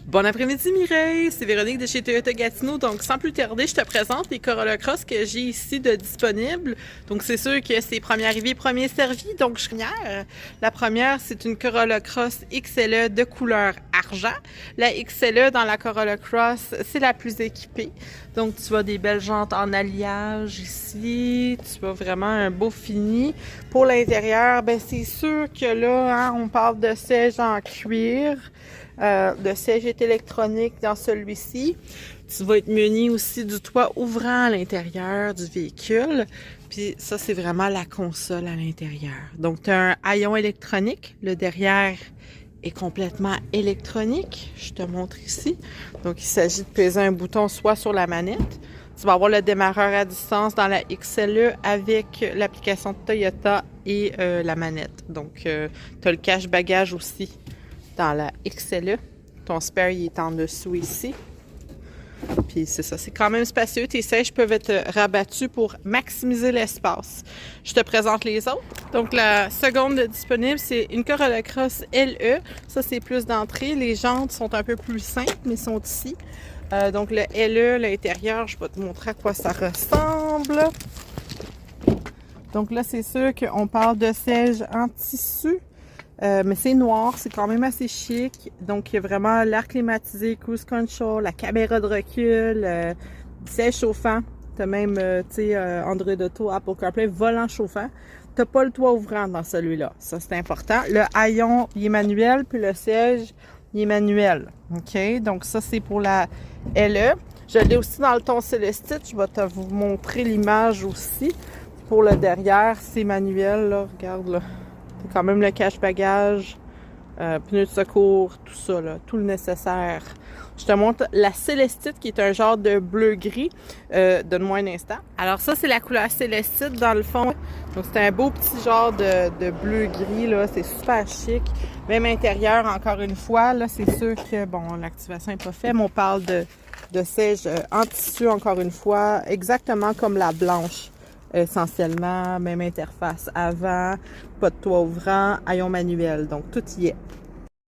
Bon après-midi Mireille, c'est Véronique de chez Toyota Gatineau. Donc sans plus tarder, je te présente les Corolla Cross que j'ai ici de disponibles. Donc c'est sûr que c'est premier arrivé, premier servi. Donc la première, c'est une Corolla Cross XLE de couleur argent. La XLE dans la Corolla Cross, c'est la plus équipée. Donc tu vois des belles jantes en alliage ici, tu vois vraiment un beau fini. Pour l'intérieur, ben c'est sûr que là, on parle de siège en cuir. De siège électronique dans celui-ci. Tu vas être muni aussi du toit ouvrant à l'intérieur du véhicule. Puis ça, c'est vraiment la console à l'intérieur. Donc, tu as un haillon électronique. Le derrière est complètement électronique. Je te montre ici. Donc, il s'agit de peser un bouton soit sur la manette. Tu vas avoir le démarreur à distance dans la XLE avec l'application de Toyota et la manette. Donc, tu as le cache-bagage aussi dans la XLE. Ton spare, il est en dessous ici. Puis c'est ça, c'est quand même spacieux. Tes sièges peuvent être rabattus pour maximiser l'espace. Je te présente les autres. Donc la seconde disponible, c'est une Corolla Cross LE. Ça, c'est plus d'entrée. Les jantes sont un peu plus simples, mais sont ici. Donc le LE, l'intérieur, je vais te montrer à quoi ça ressemble. Donc là, c'est sûr qu'on parle de sièges en tissu. Mais c'est noir, c'est quand même assez chic. Donc, il y a vraiment l'air climatisé, cruise control, la caméra de recul, siège chauffant. Tu as même, tu sais, Android Auto, Apple CarPlay, volant chauffant. Tu n'as pas le toit ouvrant dans celui-là. Ça, c'est important. Le haillon, il est manuel, puis le siège, il est manuel. OK? Donc, ça, c'est pour la LE. Je l'ai aussi dans le ton Celestite. Je vais te vous montrer l'image aussi. Pour le derrière, c'est manuel, là. Regarde, là. C'est quand même le cache-bagage, pneus de secours, tout ça, là, tout le nécessaire. Je te montre la Celestite qui est un genre de bleu-gris. Donne-moi un instant. Alors ça, c'est la couleur Celestite dans le fond. Donc c'est un beau petit genre de bleu-gris, là. C'est super chic. Même intérieur, encore une fois, là, c'est sûr que, bon, l'activation n'est pas faite, mais on parle de siège en tissu, encore une fois, exactement comme la blanche. Essentiellement, même interface avant, pas de toit ouvrant, haillon manuel, donc tout y est.